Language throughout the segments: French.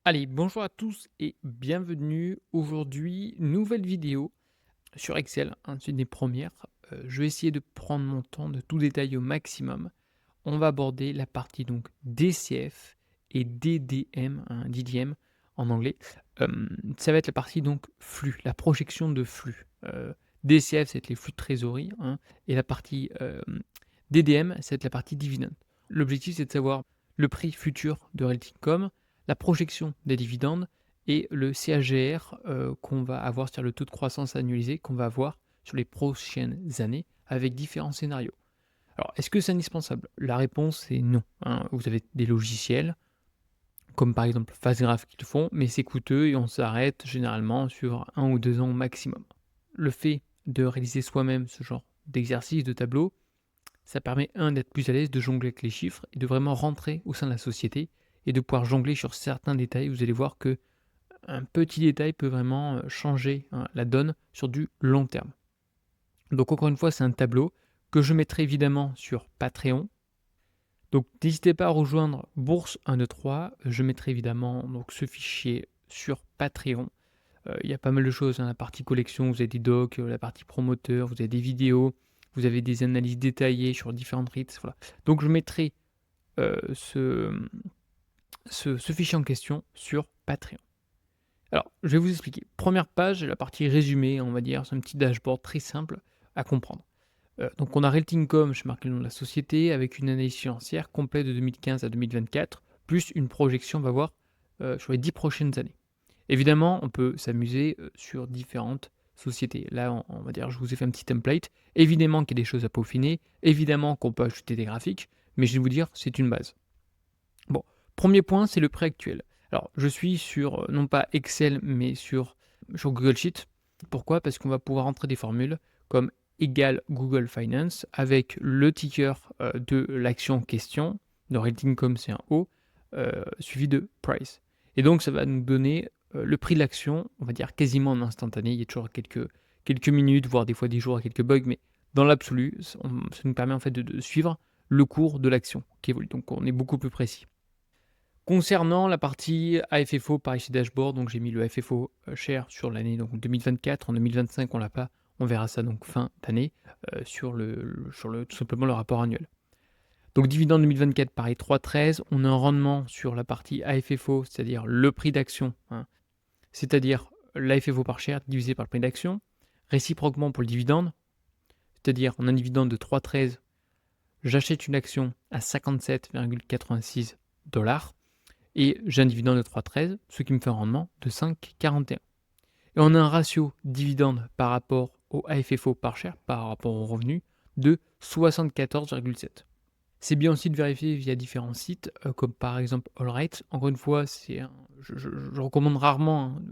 Allez, bonjour à tous et bienvenue. Aujourd'hui, nouvelle vidéo sur Excel, hein, c'est une des premières. Je vais essayer de prendre mon temps, de tout détailler au maximum. On va aborder la partie donc DCF et DDM, hein, DDM en anglais. Ça va être la partie donc flux, la projection de flux. DCF, c'est les flux de trésorerie, hein, et la partie DDM, c'est la partie dividende. L'objectif, c'est de savoir le prix futur de Realty.com, la projection des dividendes et le CAGR qu'on va avoir, c'est-à-dire le taux de croissance annualisé qu'on va avoir sur les prochaines années avec différents scénarios. Alors, est-ce que c'est indispensable? La réponse est non, hein. Vous avez des logiciels, comme par exemple Phasegraph qui le font, mais c'est coûteux et on s'arrête généralement sur 1 ou 2 ans au maximum. Le fait de réaliser soi-même ce genre d'exercice, de tableau, ça permet, d'être plus à l'aise, de jongler avec les chiffres et de vraiment rentrer au sein de la société et de pouvoir jongler sur certains détails. Vous allez voir que un petit détail peut vraiment changer, hein, la donne sur du long terme. Donc encore une fois, c'est un tableau que je mettrai évidemment sur Patreon. Donc n'hésitez pas à rejoindre Bourse 123. Je mettrai évidemment donc ce fichier sur Patreon. Il y a pas mal de choses, hein, la partie collection, vous avez des docs, la partie promoteur, vous avez des vidéos, vous avez des analyses détaillées sur différentes REITs, voilà. Donc je mettrai, ce fichier en question sur Patreon. Alors, je vais vous expliquer. Première page, la partie résumé, on va dire, c'est un petit dashboard très simple à comprendre. Donc on a Realty.com, je marque le nom de la société, avec une analyse financière complète de 2015 à 2024, plus une projection, on va voir, sur les 10 prochaines années. Évidemment, on peut s'amuser, sur différentes sociétés. Là, on va dire, je vous ai fait un petit template. Évidemment qu'il y a des choses à peaufiner, évidemment qu'on peut ajouter des graphiques, mais je vais vous dire, c'est une base. Bon, premier point, c'est le prix actuel. Alors, je suis sur, non pas Excel, mais sur Google Sheet. Pourquoi? Parce qu'on va pouvoir entrer des formules comme égal Google Finance avec le ticker, de l'action en question. Dans Realty.com, c'est un O, suivi de price. Et donc ça va nous donner, le prix de l'action, on va dire quasiment en instantané. Il y a toujours quelques minutes, voire des fois des jours à quelques bugs, mais dans l'absolu, ça nous permet en fait de suivre le cours de l'action qui évolue. Donc on est beaucoup plus précis. Concernant la partie AFFO par ici dashboard, donc j'ai mis le FFO share sur l'année donc 2024. En 2025, on l'a pas. On verra ça donc fin d'année sur tout simplement le rapport annuel. Donc dividende 2024, pareil 3,13. On a un rendement sur la partie AFFO, c'est-à-dire le prix d'action, hein, c'est-à-dire l'AFFO par share divisé par le prix d'action. Réciproquement pour le dividende, c'est-à-dire on a un dividende de 3,13. J'achète une action à 57,86 dollars et j'ai un dividende de 3,13, ce qui me fait un rendement de 5,41. Et on a un ratio dividende par rapport au AFFO par share, par rapport au revenu, de 74,7. C'est bien aussi de vérifier via différents sites, comme par exemple AllRight. Encore une fois, je recommande rarement, hein,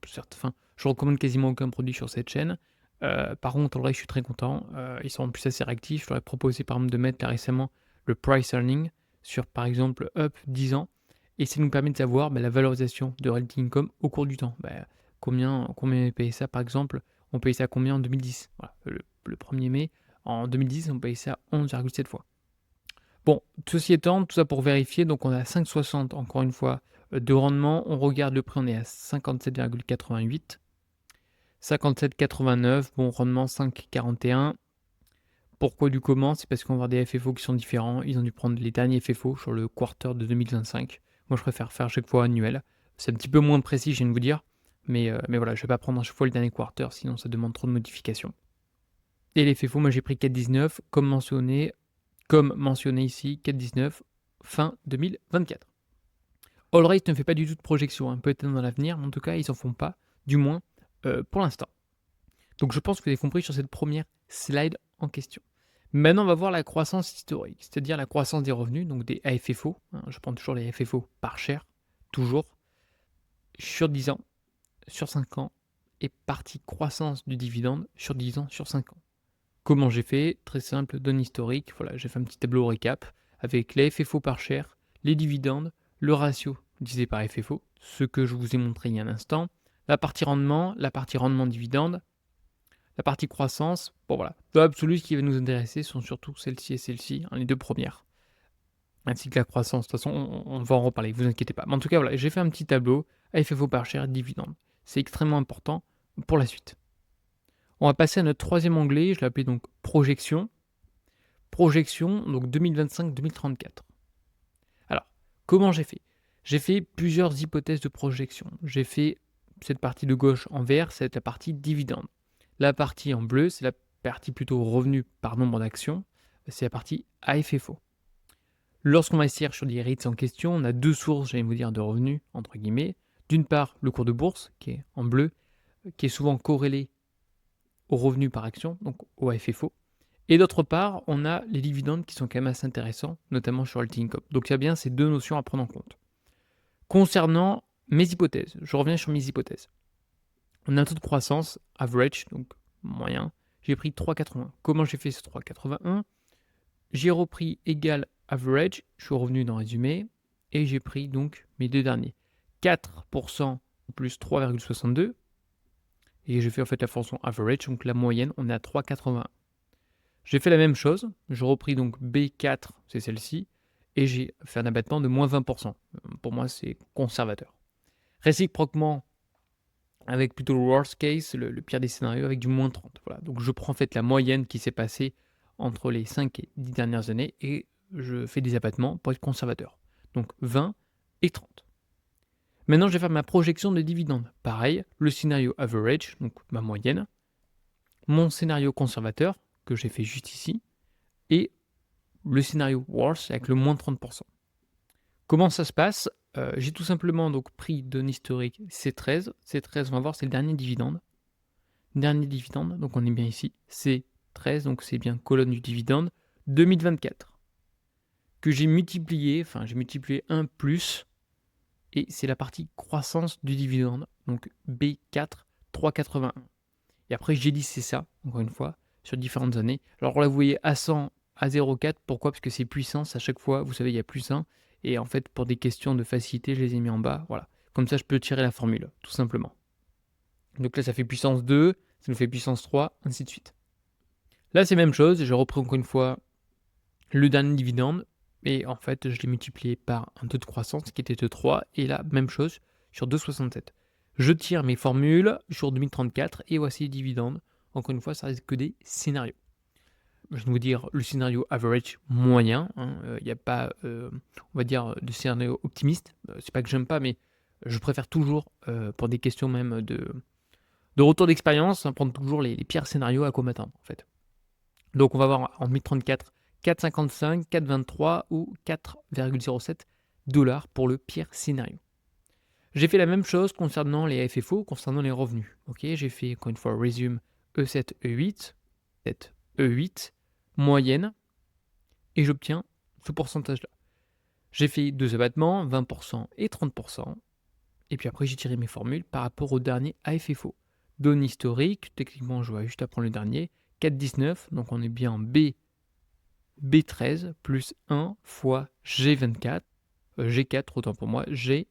certes, enfin, je recommande quasiment aucun produit sur cette chaîne. Par contre, AllRight, je suis très content. Ils sont en plus assez réactifs. Je leur ai proposé par exemple de mettre là récemment le price earning sur par exemple Up 10 ans. Et ça nous permet de savoir la valorisation de Realty Income au cours du temps. Combien on payé ça par exemple? On payait ça combien en 2010? Voilà, le 1er mai en 2010, on payait ça 11,7 fois. Bon, ceci étant, tout ça pour vérifier, donc on a 5,60 encore une fois, de rendement. On regarde le prix, on est à 57,88. 57,89, bon rendement 5,41. Pourquoi du comment? C'est parce qu'on va avoir des FFO qui sont différents. Ils ont dû prendre les derniers FFO sur le quarter de 2025. Moi, je préfère faire chaque fois annuel. C'est un petit peu moins précis, je viens de vous dire. Mais voilà, je ne vais pas prendre à chaque fois le dernier quarter, sinon ça demande trop de modifications. Et les FFO, moi j'ai pris 4,19, comme mentionné ici, 4,19, fin 2024. Allrace ne fait pas du tout de projection, hein, peut-être dans l'avenir, mais en tout cas, ils n'en font pas, du moins pour l'instant. Donc je pense que vous avez compris sur cette première slide en question. Maintenant, on va voir la croissance historique, c'est-à-dire la croissance des revenus, donc des AFFO. Hein, je prends toujours les FFO par share, toujours, sur 10 ans, sur 5 ans, et partie croissance du dividende sur 10 ans, sur 5 ans. Comment j'ai fait? Très simple, donne historique. Voilà, j'ai fait un petit tableau récap avec les FFO par share, les dividendes, le ratio divisé par FFO, ce que je vous ai montré il y a un instant, la partie rendement dividende, la partie croissance. Bon voilà, dans l'absolu, ce qui va nous intéresser sont surtout celle-ci et celle-ci, hein, les deux premières. ainsi que la croissance. De toute façon, on va en reparler, vous inquiétez pas. Mais en tout cas, voilà, j'ai fait un petit tableau, AFFO par share, dividende. C'est extrêmement important pour la suite. On va passer à notre troisième onglet, je l'ai appelé donc projection. Projection, donc 2025-2034. Alors, comment j'ai fait? J'ai fait plusieurs hypothèses de projection. J'ai fait cette partie de gauche en vert, c'est la partie dividende. La partie en bleu, c'est la partie plutôt revenu par nombre d'actions, c'est la partie AFFO. Lorsqu'on va investir sur des REITs en question, on a deux sources, j'allais vous dire, de revenus, entre guillemets. D'une part, le cours de bourse, qui est en bleu, qui est souvent corrélé au revenu par action, donc au AFFO. Et d'autre part, on a les dividendes qui sont quand même assez intéressants, notamment sur Alti Income. Donc il y a bien ces deux notions à prendre en compte. Concernant mes hypothèses, je reviens sur mes hypothèses. On a un taux de croissance average, donc moyen. J'ai pris 3,81. Comment j'ai fait ce 3,81? J'ai repris égal average, je suis revenu dans résumé, et j'ai pris donc mes deux derniers. 4% plus 3,62, et j'ai fait en fait la fonction average, donc la moyenne, on est à 3,81. J'ai fait la même chose, je repris donc B4, c'est celle-ci, et j'ai fait un abattement de moins 20%. Pour moi, c'est conservateur. Réciproquement, avec plutôt le worst case, le pire des scénarios, avec du moins 30. Voilà. Donc je prends en fait la moyenne qui s'est passée entre les 5 et 10 dernières années et je fais des abattements pour être conservateur. Donc 20 et 30. Maintenant, je vais faire ma projection de dividendes. Pareil, le scénario average, donc ma moyenne, mon scénario conservateur, que j'ai fait juste ici, et le scénario worst avec le moins 30%. Comment ça se passe? J'ai tout simplement donc pris d'un historique C13. C13, on va voir, c'est le dernier dividende. Dernier dividende, donc on est bien ici, C13, donc c'est bien colonne du dividende, 2024. Que j'ai multiplié 1 plus, et c'est la partie croissance du dividende, donc B4, 3,81. Et après j'ai lissé ça, encore une fois, sur différentes années. Alors là, vous voyez à 100, à 0,4, pourquoi? Parce que c'est puissance, à chaque fois, vous savez, il y a plus 1, et en fait, pour des questions de facilité, je les ai mis en bas, voilà. Comme ça, je peux tirer la formule, tout simplement. Donc là, ça fait puissance 2, ça nous fait puissance 3, ainsi de suite. Là, c'est la même chose, j'ai repris encore une fois le dernier dividende, et en fait, je l'ai multiplié par un taux de croissance qui était de 3, et là, même chose sur 2,67. Je tire mes formules sur 2034, et voici les dividendes. Encore une fois, ça reste que des scénarios. Je vais vous dire le scénario average moyen, il n'y a pas, on va dire, de scénario optimiste. C'est pas que j'aime pas, mais je préfère toujours, pour des questions même de retour d'expérience, prendre toujours les pires scénarios à quoi m'attendre, en fait. Donc on va voir en 2034, 4,55, 4,23 ou 4,07 dollars pour le pire scénario. J'ai fait la même chose concernant les FFO, concernant les revenus. Ok, j'ai fait encore une fois resume E7, E8, 7, E8, moyenne, et j'obtiens ce pourcentage-là. J'ai fait deux abattements, 20% et 30%, et puis après j'ai tiré mes formules par rapport au dernier AFFO. Données historiques, techniquement je vais juste apprendre le dernier, 4,19, donc on est bien en B13 plus 1 fois G24, G4 autant pour moi, G4,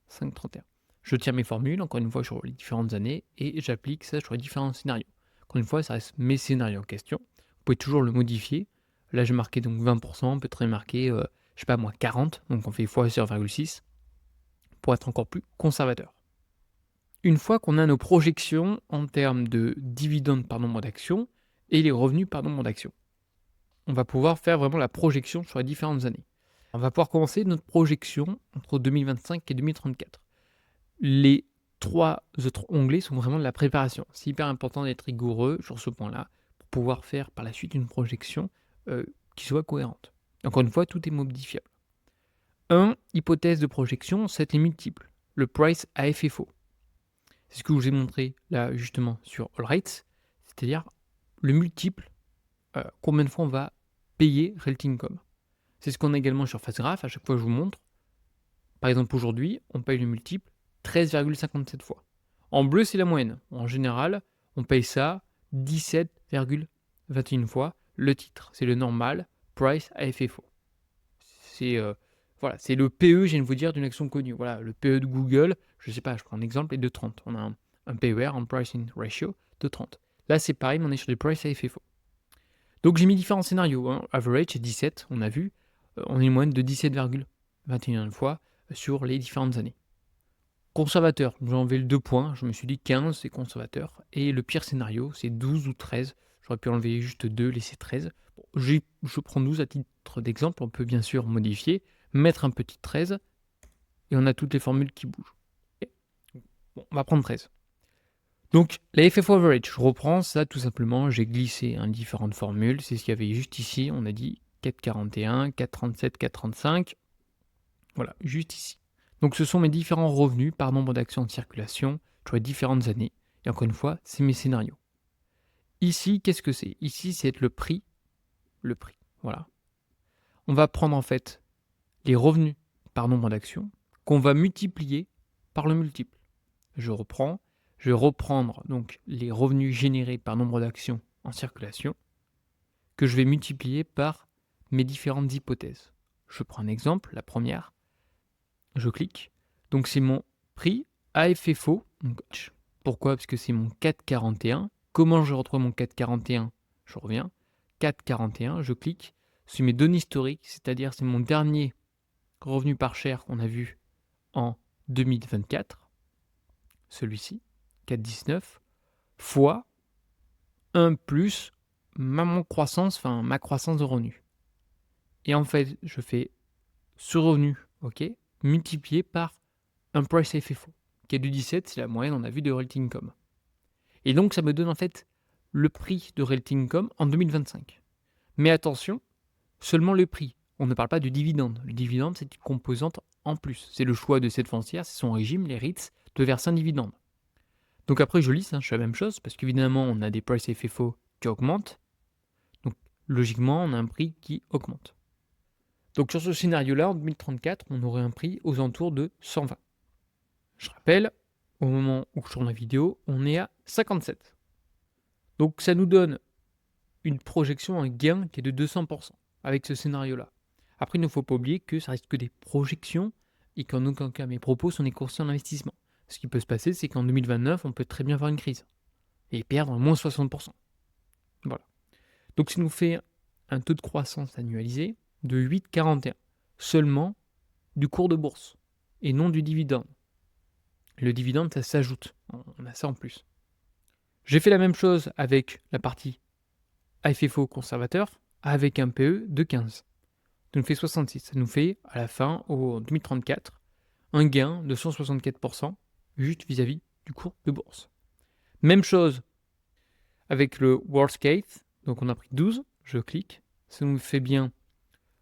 5,31. Je tire mes formules, encore une fois sur les différentes années, et j'applique ça sur les différents scénarios. Encore une fois, ça reste mes scénarios en question. Vous pouvez toujours le modifier. Là, j'ai marqué donc 20%, on peut très marquer, je sais pas moi, 40, donc on fait x 0,6 pour être encore plus conservateur. Une fois qu'on a nos projections en termes de dividendes par nombre d'actions et les revenus par nombre d'actions, on va pouvoir faire vraiment la projection sur les différentes années. On va pouvoir commencer notre projection entre 2025 et 2034. Les trois autres onglets sont vraiment de la préparation. C'est hyper important d'être rigoureux sur ce point-là pour pouvoir faire par la suite une projection qui soit cohérente. Encore une fois, tout est modifiable. 1. Hypothèse de projection, c'est les multiples. Le price à FFO. C'est ce que je vous ai montré là justement sur AllRights, c'est-à-dire le multiple, combien de fois on va payer Realty Income. C'est ce qu'on a également sur FastGraph, à chaque fois je vous montre. Par exemple aujourd'hui, on paye le multiple 13,57 fois. En bleu, c'est la moyenne. En général, on paye ça 17,21 fois. Le titre, c'est le normal, price à FFO. C'est voilà, c'est le PE, je viens de vous dire, d'une action connue. Voilà, le PE de Google, je ne sais pas, je prends un exemple, est de 30. On a un PER, un pricing ratio, de 30. Là, c'est pareil, mais on est sur du price à FFO. Donc, j'ai mis différents scénarios. Average, c'est 17, on a vu. on a une moyenne de 17,21 fois sur les différentes années. Conservateur, j'ai enlevé le 2 points, je me suis dit 15 c'est conservateur et le pire scénario c'est 12 ou 13. J'aurais pu enlever juste 2, laisser 13. Bon, je prends 12 à titre d'exemple, on peut bien sûr modifier, mettre un petit 13 et on a toutes les formules qui bougent. OK. Bon, on va prendre 13. Donc la FFO average, je reprends ça tout simplement, j'ai glissé différentes formules, c'est ce qu'il y avait juste ici, on a dit 4,41, 4,37, 4,35, voilà, juste ici. Donc ce sont mes différents revenus par nombre d'actions en circulation sur les différentes années. Et encore une fois, c'est mes scénarios. Ici, qu'est-ce que c'est? Ici, c'est le prix. Le prix, voilà. On va prendre en fait les revenus par nombre d'actions qu'on va multiplier par le multiple. Je vais reprendre donc les revenus générés par nombre d'actions en circulation que je vais multiplier par mes différentes hypothèses. Je prends un exemple, la première. Je clique. Donc c'est mon prix AFFO. Donc, pourquoi? Parce que c'est mon 4,41. Comment je retrouve mon 4,41? Je reviens. 4,41, je clique. C'est mes données historiques, c'est-à-dire c'est mon dernier revenu par share qu'on a vu en 2024. Celui-ci, 4,19, fois 1 plus ma croissance de revenu. Et en fait, je fais ce revenu, ok, multiplié par un price FFO, qui est de 17, c'est la moyenne, on a vu, de Realty Income. Et donc, ça me donne en fait le prix de Realty Income en 2025. Mais attention, seulement le prix. On ne parle pas du dividende. Le dividende, c'est une composante en plus. C'est le choix de cette foncière, c'est son régime, les REITs, de verser un dividende. Donc après, je lisse, je fais la même chose, parce qu'évidemment, on a des price FFO qui augmentent. Donc, logiquement, on a un prix qui augmente. Donc, sur ce scénario-là, en 2034, on aurait un prix aux alentours de 120. Je rappelle, au moment où je tourne la vidéo, on est à 57. Donc ça nous donne une projection, un gain qui est de 200% avec ce scénario-là. Après, il ne faut pas oublier que ça reste que des projections et qu'en aucun cas mes propos sont des conseils en investissement. Ce qui peut se passer, c'est qu'en 2029, on peut très bien avoir une crise et perdre moins 60%. Voilà. Donc ça nous fait un taux de croissance annualisé de 8,41, seulement du cours de bourse et non du dividende. Le dividende, ça s'ajoute. On a ça en plus. J'ai fait la même chose avec la partie AFFO conservateur avec un PE de 15. Ça nous fait 66. Ça nous fait, à la fin, au 2034, un gain de 164% juste vis-à-vis du cours de bourse. Même chose avec le worst case. Donc on a pris 12. Je clique. Ça nous fait bien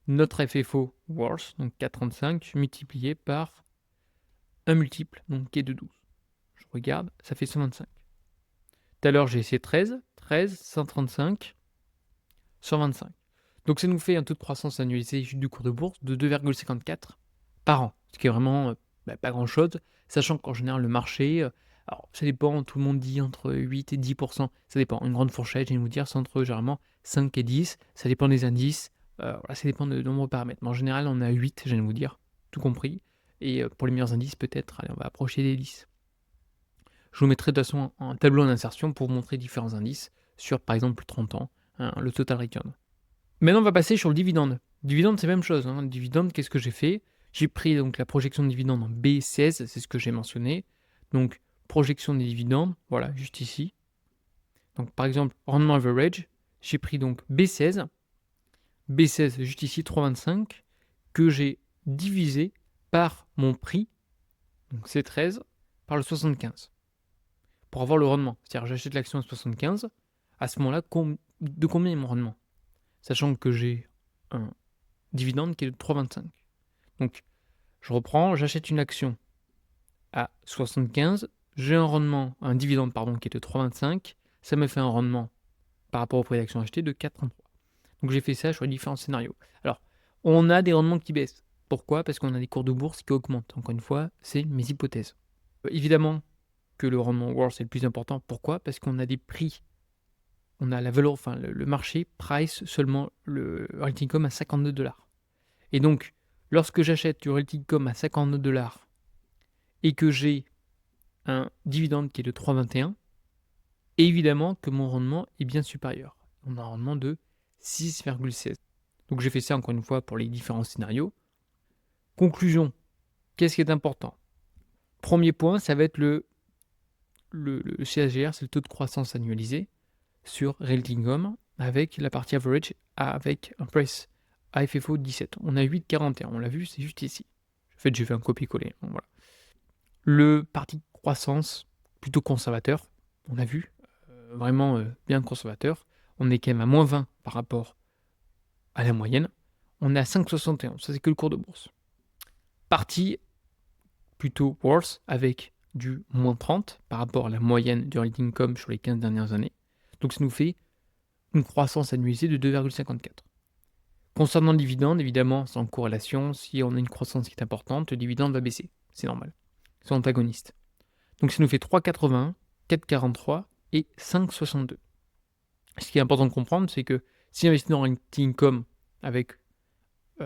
notre FFO worst, donc 4,35, multiplié par un multiple, donc qui est de 12. Je regarde, ça fait 125. Tout à l'heure, j'ai essayé 13, 135, 125. Donc ça nous fait un taux de croissance annualisé du cours de bourse de 2,54 par an, ce qui est vraiment pas grand-chose, sachant qu'en général, le marché, alors ça dépend, tout le monde dit entre 8 et 10%, ça dépend, une grande fourchette, je vais vous dire, c'est entre généralement 5 et 10, ça dépend des indices, voilà, ça dépend de nombreux paramètres. Mais en général, on est à 8, je vais vous dire, tout compris, et pour les meilleurs indices, peut-être, allez, on va approcher des 10. Je vous mettrai de toute façon un tableau en insertion pour vous montrer différents indices sur, par exemple, 30 ans, le total return. Maintenant, on va passer sur le dividende. Le dividende, c'est la même chose. Le dividende, qu'est-ce que j'ai fait? J'ai pris donc la projection de dividende en B16, c'est ce que j'ai mentionné. Donc, projection des dividendes, voilà, juste ici. Donc, par exemple, rendement average, j'ai pris donc B16. B16, juste ici, 3,25, que j'ai divisé par mon prix, donc C13, par le 75. Pour avoir le rendement. C'est-à-dire, j'achète l'action à 75. À ce moment-là, de combien est mon rendement? Sachant que j'ai un dividende qui est de 3,25. Donc, je reprends, j'achète une action à 75, j'ai un dividende qui est de 3,25, ça me fait un rendement par rapport au prix d'action acheté de 4,33. Donc j'ai fait ça sur les différents scénarios. Alors, on a des rendements qui baissent. Pourquoi? Parce qu'on a des cours de bourse qui augmentent. Encore une fois, c'est mes hypothèses. Évidemment que le rendement worst est le plus important. Pourquoi? Parce qu'on a des prix. On a la valeur, le marché price seulement le Realty Income à $52. Et donc, lorsque j'achète du Realty Income à $52 et que j'ai un dividende qui est de 3,21, évidemment que mon rendement est bien supérieur. On a un rendement de 6,16. Donc j'ai fait ça encore une fois pour les différents scénarios. Conclusion, qu'est-ce qui est important? Premier point, ça va être le CAGR, c'est le taux de croissance annualisé sur Realty.com avec la partie average avec un price AFFO 17. On a 8,41, on l'a vu, c'est juste ici. En fait, j'ai fait un copier-coller. Voilà. Le parti croissance, plutôt conservateur, on a vu, vraiment bien conservateur. On est quand même à moins 20 par rapport à la moyenne. On est à 5,71, ça c'est que le cours de bourse. Partie plutôt worse avec du moins 30 par rapport à la moyenne du rating income sur les 15 dernières années. Donc ça nous fait une croissance annualisée de 2,54. Concernant le dividende, évidemment, c'est en corrélation. Si on a une croissance qui est importante, le dividende va baisser. C'est normal. C'est antagoniste. Donc ça nous fait 3,81, 4,43 et 5,62. Ce qui est important de comprendre, c'est que si j'investis dans un income avec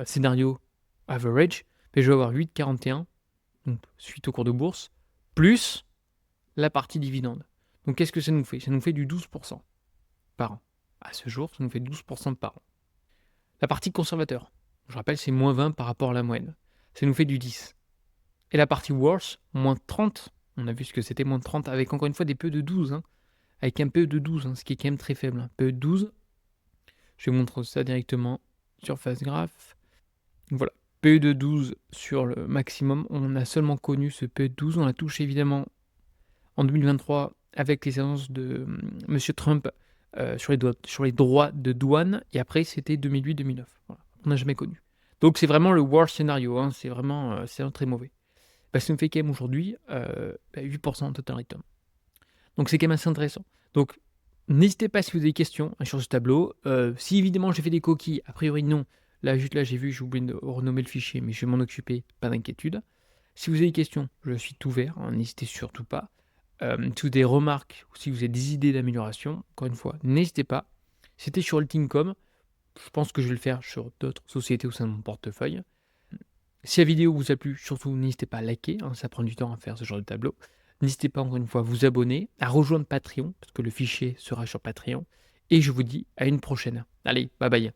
scénario average, je vais avoir 8,41, donc suite au cours de bourse, plus la partie dividende. Donc qu'est-ce que ça nous fait? Ça nous fait du 12% par an. À ce jour, ça nous fait 12% par an. La partie conservateur, je rappelle, c'est moins 20 par rapport à la moyenne. Ça nous fait du 10. Et la partie worse, moins 30. On a vu ce que c'était, moins 30, avec encore une fois des PE de 12. Avec un PE de 12, ce qui est quand même très faible. PE de 12, je vais montrer ça directement sur Fastgraph. Voilà, PE de 12 sur le maximum. On a seulement connu ce PE de 12. On l'a touché évidemment en 2023 avec les annonces de M. Trump sur les droits de douane. Et après, c'était 2008-2009. Voilà. On n'a jamais connu. Donc, c'est vraiment le worst scénario. C'est vraiment très mauvais. Ça me fait quand même aujourd'hui 8% en total return. Donc, c'est quand même assez intéressant. Donc, n'hésitez pas si vous avez des questions sur ce tableau. Si évidemment j'ai fait des coquilles, a priori non. Là, juste là, j'ai vu, j'ai oublié de renommer le fichier, mais je vais m'en occuper, pas d'inquiétude. Si vous avez des questions, je suis tout ouvert, n'hésitez surtout pas. Si vous avez des remarques ou si vous avez des idées d'amélioration, encore une fois, n'hésitez pas. C'était sur Altincom. Je pense que je vais le faire sur d'autres sociétés au sein de mon portefeuille. Si la vidéo vous a plu, surtout n'hésitez pas à liker, ça prend du temps à faire ce genre de tableau. N'hésitez pas encore une fois à vous abonner, à rejoindre Patreon, parce que le fichier sera sur Patreon. Et je vous dis à une prochaine. Allez, bye bye.